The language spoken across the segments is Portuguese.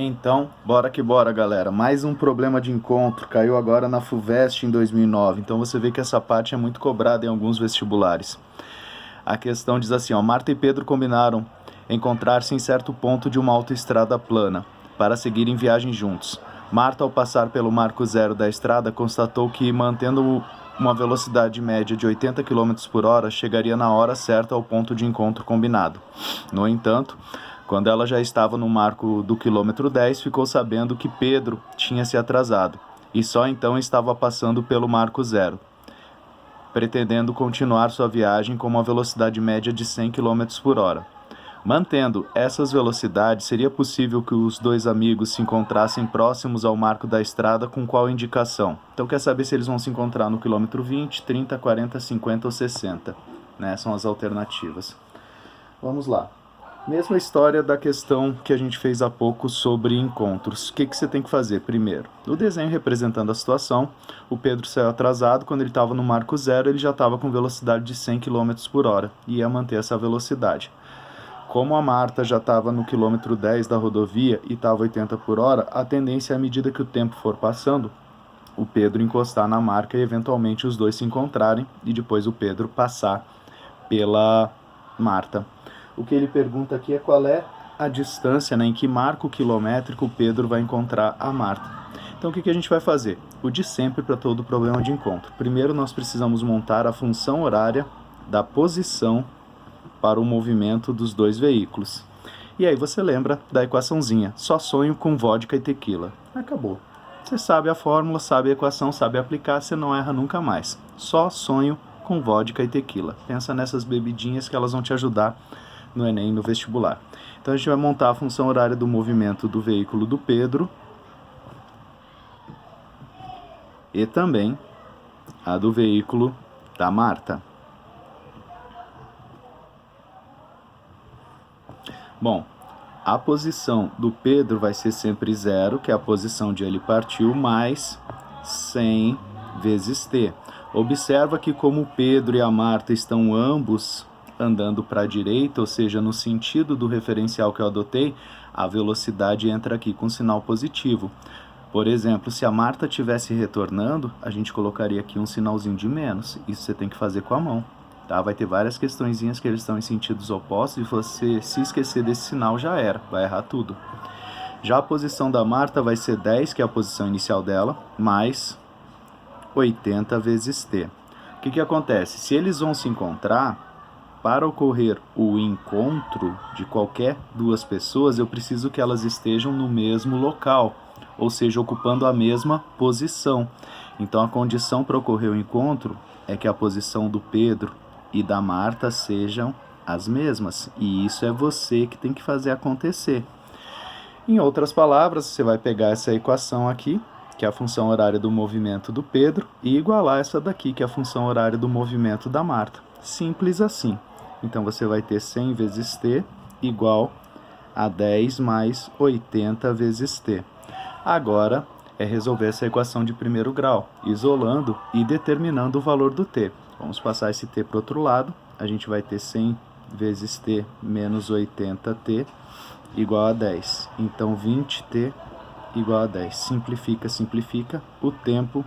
Então, bora que bora, galera. Mais um problema de encontro. Caiu agora na FUVEST em 2009. Então você vê que essa parte é muito cobrada em alguns vestibulares. A questão diz assim, ó: Marta e Pedro combinaram encontrar-se em certo ponto de uma autoestrada plana para seguirem viagem juntos. Marta, ao passar pelo marco zero da estrada, constatou que, mantendo uma velocidade média de 80 km por hora, chegaria na hora certa ao ponto de encontro combinado. No entanto, quando ela já estava no marco do quilômetro 10, ficou sabendo que Pedro tinha se atrasado e só então estava passando pelo marco zero, pretendendo continuar sua viagem com uma velocidade média de 100 km por hora. Mantendo essas velocidades, seria possível que os dois amigos se encontrassem próximos ao marco da estrada com qual indicação? Então quer saber se eles vão se encontrar no quilômetro 20, 30, 40, 50 ou 60. Né? São as alternativas. Vamos lá. Mesma história da questão que a gente fez há pouco sobre encontros. O que você tem que fazer? Primeiro, o desenho representando a situação, o Pedro saiu atrasado, quando ele estava no marco zero, ele já estava com velocidade de 100 km por hora e ia manter essa velocidade. Como a Marta já estava no quilômetro 10 da rodovia e estava 80 por hora, a tendência é, à medida que o tempo for passando, o Pedro encostar na marca e eventualmente os dois se encontrarem e depois o Pedro passar pela Marta. O que ele pergunta aqui é qual é a distância, né, em que marco quilométrico o Pedro vai encontrar a Marta. Então o que a gente vai fazer? O de sempre para todo problema de encontro. Primeiro nós precisamos montar a função horária da posição para o movimento dos dois veículos. E aí você lembra da equaçãozinha, só sonho com vodka e tequila. Acabou. Você sabe a fórmula, sabe a equação, sabe aplicar, você não erra nunca mais. Só sonho com vodka e tequila. Pensa nessas bebidinhas que elas vão te ajudar no Enem, no vestibular. Então a gente vai montar a função horária do movimento do veículo do Pedro e também a do veículo da Marta. Bom, a posição do Pedro vai ser sempre 0, que é a posição de ele partiu, mais 100 vezes t. Observa que como o Pedro e a Marta estão ambos andando para a direita, ou seja, no sentido do referencial que eu adotei, a velocidade entra aqui com sinal positivo. Por exemplo, se a Marta estivesse retornando, a gente colocaria aqui um sinalzinho de menos. Isso você tem que fazer com a mão. Tá? Vai ter várias questõezinhas que eles estão em sentidos opostos e você, se esquecer desse sinal, já era, vai errar tudo. Já a posição da Marta vai ser 10, que é a posição inicial dela, mais 80 vezes t. O que acontece? Se eles vão se encontrar, para ocorrer o encontro de qualquer duas pessoas, eu preciso que elas estejam no mesmo local, ou seja, ocupando a mesma posição. Então a condição para ocorrer o encontro é que a posição do Pedro e da Marta sejam as mesmas, e isso é você que tem que fazer acontecer. Em outras palavras, você vai pegar essa equação aqui, que é a função horária do movimento do Pedro, e igualar essa daqui, que é a função horária do movimento da Marta. Simples assim. Então você vai ter 100 vezes t igual a 10 mais 80 vezes t. Agora é resolver essa equação de primeiro grau, isolando e determinando o valor do t. Vamos passar esse t para o outro lado. A gente vai ter 100 vezes t menos 80t igual a 10. Então 20t igual a 10. Simplifica, simplifica. O tempo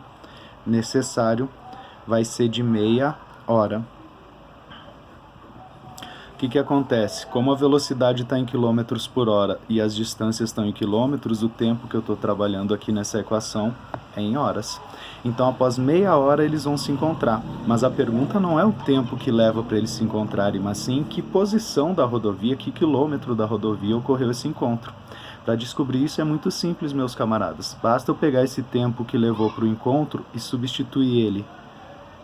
necessário vai ser de meia hora. O que acontece? Como a velocidade está em quilômetros por hora e as distâncias estão em quilômetros, o tempo que eu estou trabalhando aqui nessa equação é em horas. Então, após meia hora, eles vão se encontrar. Mas a pergunta não é o tempo que leva para eles se encontrarem, mas sim em que posição da rodovia, que quilômetro da rodovia ocorreu esse encontro. Para descobrir isso é muito simples, meus camaradas. Basta eu pegar esse tempo que levou para o encontro e substituir ele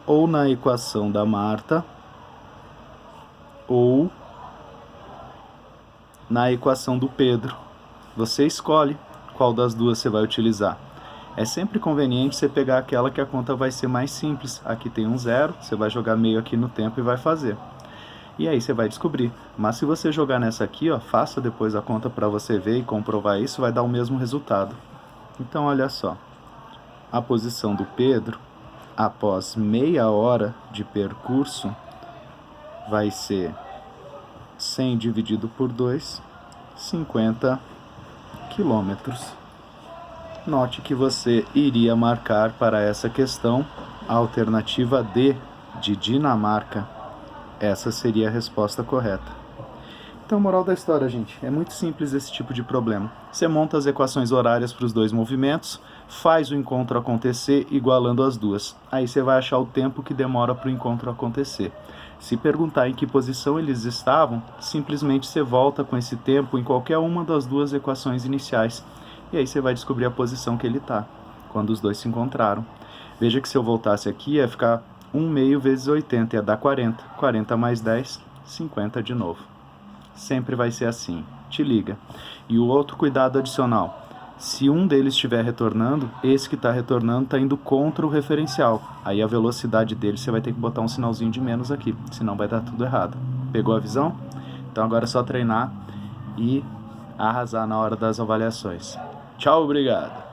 ou na equação da Marta, ou na equação do Pedro. Você escolhe qual das duas você vai utilizar. É sempre conveniente você pegar aquela que a conta vai ser mais simples. Aqui tem um zero, você vai jogar meio aqui no tempo e vai fazer. E aí você vai descobrir. Mas se você jogar nessa aqui, ó, faça depois a conta para você ver e comprovar isso, vai dar o mesmo resultado. Então olha só. A posição do Pedro, após meia hora de percurso, vai ser 100 dividido por 2, 50 quilômetros. Note que você iria marcar para essa questão a alternativa D de Dinamarca. Essa seria a resposta correta. Então, moral da história, gente, é muito simples esse tipo de problema. Você monta as equações horárias para os dois movimentos, faz o encontro acontecer igualando as duas. Aí você vai achar o tempo que demora para o encontro acontecer. Se perguntar em que posição eles estavam, simplesmente você volta com esse tempo em qualquer uma das duas equações iniciais. E aí você vai descobrir a posição que ele está, quando os dois se encontraram. Veja que se eu voltasse aqui, ia ficar 1/2 vezes 80, ia dar 40. 40 mais 10, 50 de novo. Sempre vai ser assim, te liga. E o outro cuidado adicional, se um deles estiver retornando, esse que está retornando está indo contra o referencial. Aí a velocidade dele você vai ter que botar um sinalzinho de menos aqui, senão vai dar tudo errado. Pegou a visão? Então agora é só treinar e arrasar na hora das avaliações. Tchau, obrigado!